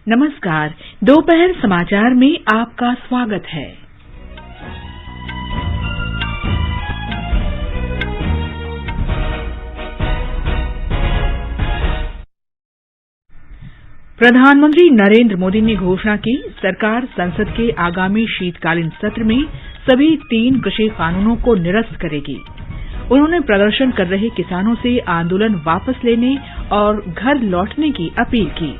नमस्कार, दोपहर समाचार में आपका स्वागत है। प्रधानमंत्री नरेंद्र मोदी ने घोषणा की, सरकार संसद के आगामी शीतकालीन सत्र में सभी 3 कृषि कानूनों को निरस्त करेगी। उन्होंने प्रदर्शन कर रहे किसानों से आंदोलन वापस लेने और घर लौटने की अपील की।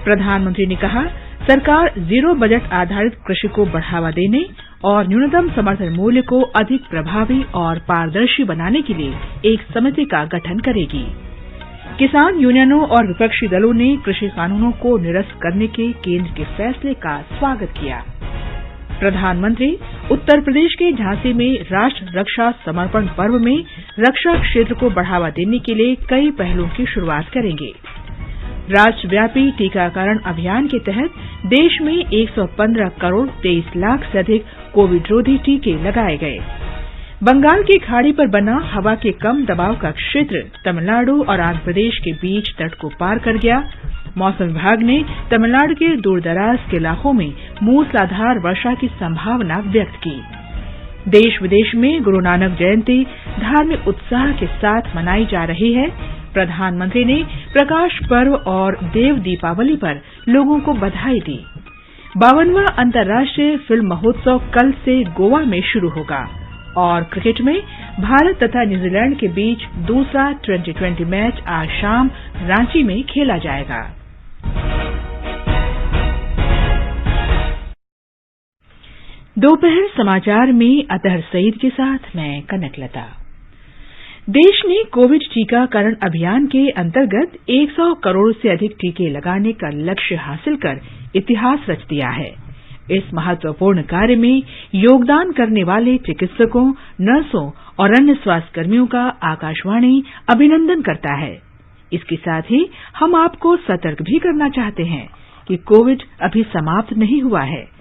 प्रधानमंत्री ने कहा, सरकार जीरो बजट आधारित कृषि को बढ़ावा देने और न्यूनतम समर्थन मूल्य को अधिक प्रभावी और पारदर्शी बनाने के लिए एक समिति का गठन करेगी। किसान यूनियनों और विपक्षी दलों ने कृषि कानूनों को निरस्त करने के केंद्र के फैसले का स्वागत किया। प्रधानमंत्री उत्तर प्रदेश के झांसी में राष्ट्र रक्षा समर्पण पर्व में रक्षा क्षेत्र को बढ़ावा देने के लिए कई पहलों की शुरुआत करेंगे। राष्ट्रव्यापी टीकाकरण अभियान के तहत देश में 115 करोड़ 23 लाख से अधिक कोविड रोधी टीके लगाए गए। बंगाल की खाड़ी पर बना हवा के कम दबाव का क्षेत्र तमिलनाडु और आंध्र प्रदेश के बीच तट को पार कर गया। मौसम विभाग ने तमिलनाडु के दूरदराज के इलाकों में मूसलाधार वर्षा की संभावना व्यक्त की। देश विदेश में गुरु नानक जयंती धार्मिक उत्साह के साथ मनाई जा रही है। प्रधानमंत्री ने प्रकाश पर्व और देव दीपावली पर लोगों को बधाई दी। 52वां अंतर्राष्ट्रीय फिल्म महोत्सव कल से गोवा में शुरू होगा और क्रिकेट में भारत तथा न्यूजीलैंड के बीच दूसरा T20 मैच आज शाम रांची में खेला जाएगा। दोपहर समाचार में अतहर सईद के साथ मैं कनकलता। देश ने कोविड टीकाकरण अभियान के अंतर्गत 100 करोड़ से अधिक टीके लगाने का लक्ष्य हासिल कर इतिहास रच दिया है। इस महत्वपूर्ण कार्य में योगदान करने वाले चिकित्सकों, नर्सों और अन्य स्वास्थ्यकर्मियों का आकाशवाणी अभिनंदन करता है। इसके साथ ही हम आपको सतर्क भी करना चाहते हैं कि कोविड अभी समाप्त नहीं हुआ है।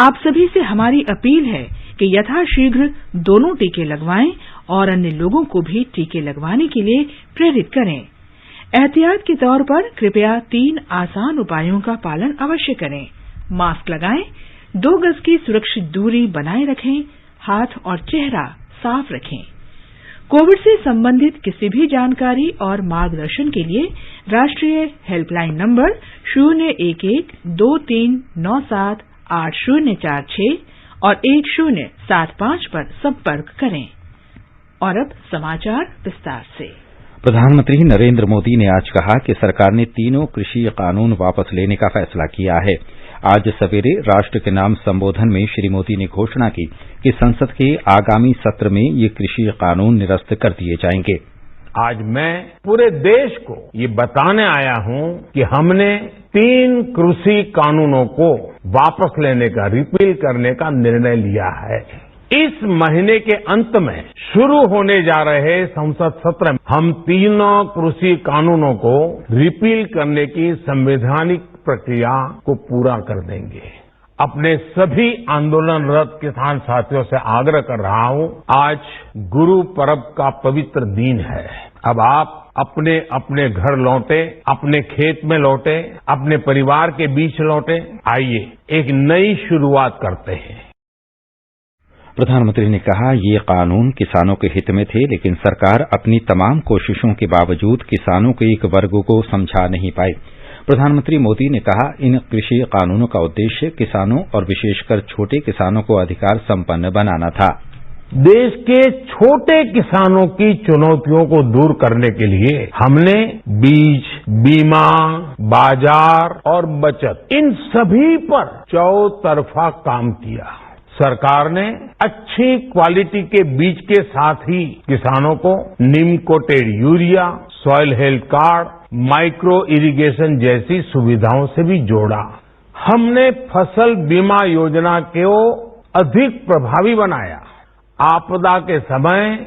आप सभी से हमारी अपील है कि यथाशीघ्र दोनों टीके लगवाएं और अन्य लोगों को भी टीके लगवाने के लिए प्रेरित करें। एहतियात के तौर पर कृपया 3 आसान उपायों का पालन अवश्य करें। मास्क लगाएं, 2 गज की सुरक्षित दूरी बनाए रखें, हाथ और चेहरा साफ रखें। कोविड से संबंधित किसी भी जानकारी और मार्गदर्शन के लिए राष्ट्रीय हेल्पलाइन नंबर 01123978046 और 1075 पर संपर्क करें। और अब समाचार विस्तार से। प्रधानमंत्री नरेंद्र मोदी ने आज कहा कि सरकार ने तीनों कृषि कानून वापस लेने का फैसला किया है। आज सवेरे राष्ट्र के नाम संबोधन में श्री मोदी ने घोषणा की कि संसद के आगामी सत्र में ये कृषि कानून निरस्त कर दिए जाएंगे। आज मैं पूरे देश को ये बताने आया हूं कि हमने 3 कृषि कानूनों को वापस लेने का, रिपील करने का निर्णय लिया है। इस महीने के अंत में शुरू होने जा रहे संसद सत्र में हम तीनों कृषि कानूनों को रिपील करने की संवैधानिक प्रक्रिया को पूरा कर देंगे। अपने सभी आंदोलनरत किसान साथियों से आग्रह कर रहा हूं, आज गुरु पर्व का पवित्र दिन है। अब आप अपने अपने घर लौटे, अपने खेत में लौटे, अपने परिवार के बीच लौटे। आइए एक नई शुरुआत करते हैं। प्रधानमंत्री ने कहा, ये कानून किसानों के हित में थे, लेकिन सरकार अपनी तमाम कोशिशों के बावजूद किसानों के एक वर्ग को समझा नहीं पाई। प्रधानमंत्री मोदी ने कहा, इन कृषि कानूनों का उद्देश्य किसानों और विशेषकर छोटे किसानों को अधिकार संपन्न बनाना था। देश के छोटे किसानों की चुनौतियों को दूर करने के लिए हमने बीज, बीमा, बाजार और बचत, इन सभी पर चौतरफा काम किया। सरकार ने अच्छी क्वालिटी के बीज के साथ ही किसानों को neem coated urea, soil health card, micro irrigation जैसी सुविधाओं से भी जोड़ा। हमने फसल बीमा योजना को अधिक प्रभावी बनाया। आपदा के समय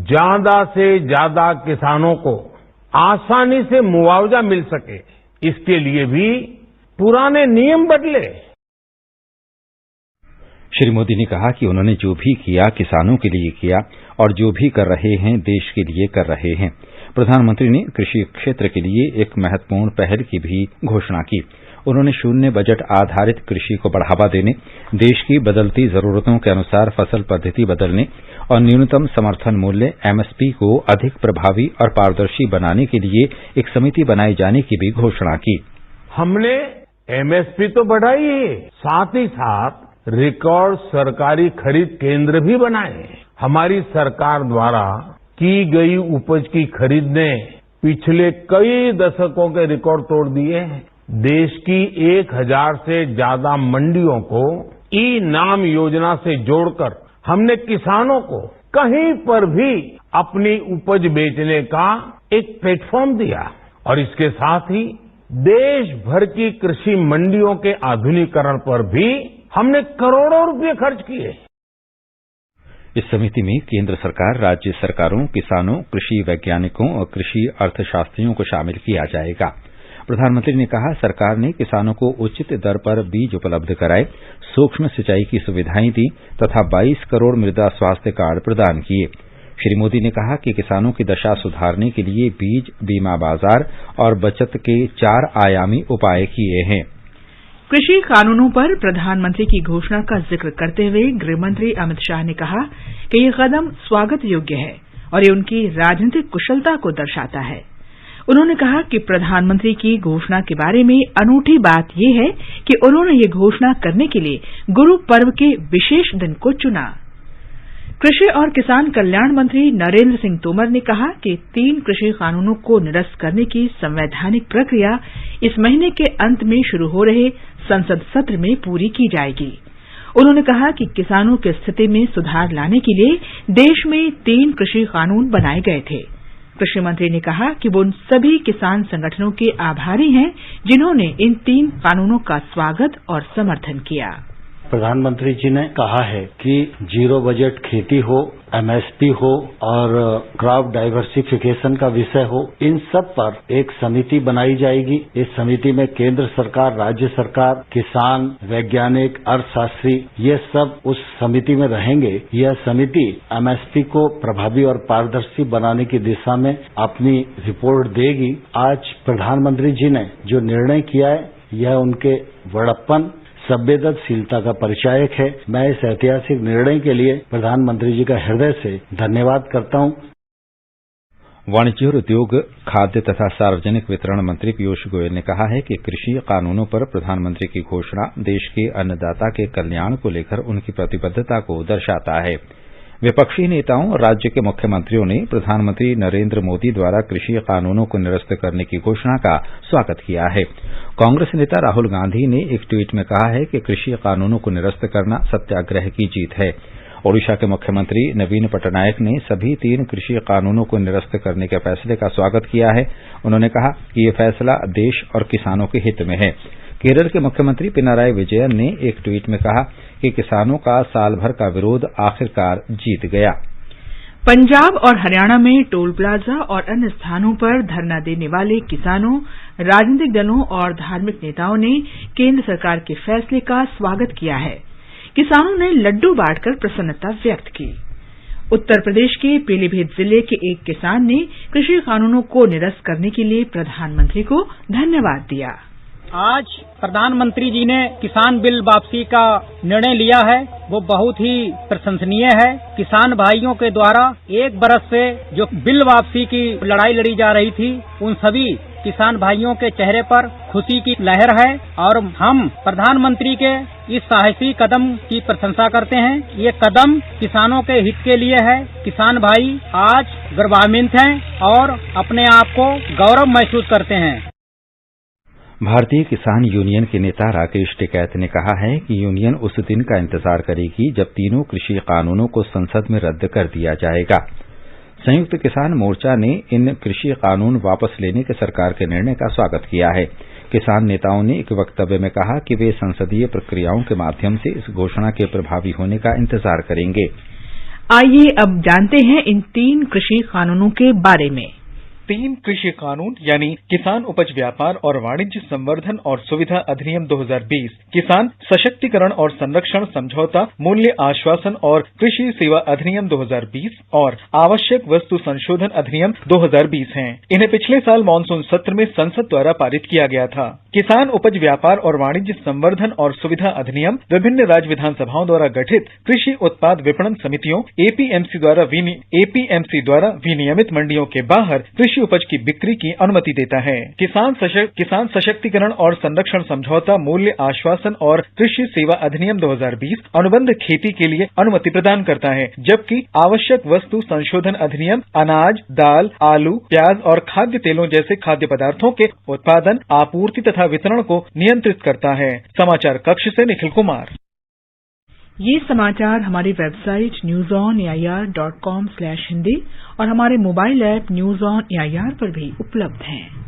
ज्यादा से ज्यादा किसानों को आसानी से मुआवजा मिल सके, इसके लिए भी पुराने नियम बदले। श्री मोदी ने कहा कि उन्होंने जो भी किया किसानों के लिए किया और जो भी कर रहे हैं देश के लिए कर रहे हैं। प्रधानमंत्री ने कृषि क्षेत्र के लिए एक महत्वपूर्ण पहल की भी घोषणा की। उन्होंने शून्य बजट आधारित कृषि को बढ़ावा देने, देश की बदलती जरूरतों के अनुसार फसल पद्धति बदलने और न्यूनतम समर्थन मूल्य एमएसपी को अधिक प्रभावी और पारदर्शी बनाने के लिए एक समिति बनाए जाने की भी घोषणा की। हमने एमएसपी तो बढ़ाई है, साथ ही साथ रिकॉर्ड सरकारी खरीद केंद्र भी बनाए। हमारी सरकार द्वारा की गई उपज की खरीद ने पिछले कई दशकों के रिकॉर्ड तोड़ दिए हैं। देश की 1000 से ज्यादा मंडियों को ई नाम योजना से जोड़कर हमने किसानों को कहीं पर भी अपनी उपज बेचने का एक प्लेटफॉर्म दिया और इसके साथ ही देश भर की कृषि मंडियों के आधुनिकीकरण पर भी हमने करोड़ों रुपए खर्च किए। इस समिति में केंद्र सरकार, राज्य सरकारों, किसानों, कृषि वैज्ञानिकों और कृषि अर्थशास्त्रियों को शामिल किया जाएगा। प्रधानमंत्री ने कहा, सरकार ने किसानों को उचित दर पर बीज उपलब्ध कराए, सूक्ष्म सिंचाई की सुविधाएं दी तथा 22 करोड़ मृदा स्वास्थ्य कार्ड प्रदान किए। श्री मोदी ने कहा कि किसानों की दशा सुधारने के लिए बीज, बीमा बाजार और बचत के 4 आयामी उपाय किए हैं। कृषि कानूनों पर प्रधानमंत्री की घोषणा का जिक्र करते हुए गृहमंत्री अमित शाह ने कहा कि यह कदम स्वागत योग्य है और ये उनकी राजनीतिक कुशलता को दर्शाता है। उन्होंने कहा कि प्रधानमंत्री की घोषणा के बारे में अनूठी बात यह है कि उन्होंने ये घोषणा करने के लिए गुरु पर्व के विशेष दिन को चुना। कृषि और किसान कल्याण मंत्री नरेंद्र सिंह तोमर ने कहा कि 3 कृषि कानूनों को निरस्त करने की संवैधानिक प्रक्रिया इस महीने के अंत में शुरू हो रहे संसद सत्र में पूरी की जाएगी। उन्होंने कहा कि किसानों की स्थिति में सुधार लाने के लिए देश में 3 कृषि कानून बनाए गए थे। कृषि मंत्री ने कहा कि वो उन सभी किसान संगठनों के आभारी हैं जिन्होंने इन 3 कानूनों का स्वागत और समर्थन किया। प्रधानमंत्री जी ने कहा है कि जीरो बजट खेती हो, एमएसपी हो और क्रॉप डाइवर्सिफिकेशन का विषय हो, इन सब पर एक समिति बनाई जाएगी। इस समिति में केंद्र सरकार, राज्य सरकार, किसान, वैज्ञानिक, अर्थशास्त्री, ये सब उस समिति में रहेंगे। यह समिति एमएसपी को प्रभावी और पारदर्शी बनाने की दिशा में अपनी रिपोर्ट देगी। आज प्रधानमंत्री जी ने जो निर्णय किया है, यह उनके बड़प्पन, संवेदनशीलता का परिचायक है। मैं इस ऐतिहासिक निर्णय के लिए प्रधानमंत्री जी का हृदय से धन्यवाद करता हूं। वाणिज्य और उद्योग, खाद्य तथा सार्वजनिक वितरण मंत्री पीयूष गोयल ने कहा है कि कृषि कानूनों पर प्रधानमंत्री की घोषणा देश के अन्नदाता के कल्याण को लेकर उनकी प्रतिबद्धता को दर्शाता है। विपक्षी नेताओं और राज्य के मुख्यमंत्रियों ने प्रधानमंत्री नरेंद्र मोदी द्वारा कृषि कानूनों को निरस्त करने की घोषणा का स्वागत किया है। कांग्रेस नेता राहुल गांधी ने एक ट्वीट में कहा है कि कृषि कानूनों को निरस्त करना सत्याग्रह की जीत है। ओडिशा के मुख्यमंत्री नवीन पटनायक ने सभी 3 कृषि कानूनों को निरस्त करने के फैसले का स्वागत किया है। उन्होंने कहा कि यह फैसला देश और किसानों के हित में है। केरल के मुख्यमंत्री पिनाराई विजयन ने एक ट्वीट में कहा कि किसानों का साल भर का विरोध आखिरकार जीत गया। पंजाब और हरियाणा में टोल प्लाजा और अन्य स्थानों पर धरना देने वाले किसानों, राजनीतिक दलों और धार्मिक नेताओं ने केंद्र सरकार के फैसले का स्वागत किया है। किसानों ने लड्डू बांटकर प्रसन्नता व्यक्त की। उत्तर प्रदेश के पीलीभीत जिले के एक किसान ने कृषि कानूनों को निरस्त करने के लिए प्रधानमंत्री को धन्यवाद दिया। आज प्रधानमंत्री जी ने किसान बिल वापसी का निर्णय लिया है, वो बहुत ही प्रशंसनीय है। किसान भाइयों के द्वारा 1 बरस से जो बिल वापसी की लड़ाई लड़ी जा रही थी, उन सभी किसान भाइयों के चेहरे पर खुशी की लहर है और हम प्रधानमंत्री के इस साहसी कदम की प्रशंसा करते हैं। ये कदम किसानों के हित के लिए है। किसान भाई आज गौरवान्वित हैं और अपने आप को गौरव महसूस करते हैं। भारतीय किसान यूनियन के नेता राकेश टिकैत ने कहा है कि यूनियन उस दिन का इंतजार करेगी जब तीनों कृषि कानूनों को संसद में रद्द कर दिया जाएगा। संयुक्त किसान मोर्चा ने इन कृषि कानून वापस लेने के सरकार के निर्णय का स्वागत किया है। किसान नेताओं ने एक वक्तव्य में कहा कि वे संसदीय प्रक्रियाओं के माध्यम से इस घोषणा के प्रभावी होने का इंतजार करेंगे। आइए अब जानते हैं इन 3 कृषि कानूनों के बारे में। 3 कृषि कानून यानी किसान उपज व्यापार और वाणिज्य संवर्धन और सुविधा अधिनियम 2020, किसान सशक्तिकरण और संरक्षण समझौता मूल्य आश्वासन और कृषि सेवा अधिनियम 2020 और आवश्यक वस्तु संशोधन अधिनियम 2020 हैं। इन्हें पिछले साल मानसून सत्र में संसद द्वारा पारित किया गया था। किसान उपज व्यापार और वाणिज्य संवर्धन और सुविधा अधिनियम विभिन्न राज्य विधानसभाओं द्वारा गठित कृषि उत्पाद विपणन समितियों एपीएमसी द्वारा विनियमित मंडियों के बाहर कृषि उपज की बिक्री की अनुमति देता है। किसान सशक्तिकरण और संरक्षण समझौता मूल्य आश्वासन और कृषि सेवा अधिनियम 2020 अनुबंध खेती के लिए अनुमति प्रदान करता है, जबकि आवश्यक वस्तु संशोधन अधिनियम अनाज, दाल, आलू, प्याज और खाद्य तेलों जैसे खाद्य पदार्थों के उत्पादन, आपूर्ति तथा वितरण को नियंत्रित करता है। समाचार कक्ष से निखिल कुमार। ये समाचार हमारी वेबसाइट newsonair.com/hindi और हमारे mobile app news on AIR पर भी उपलब्ध हैं।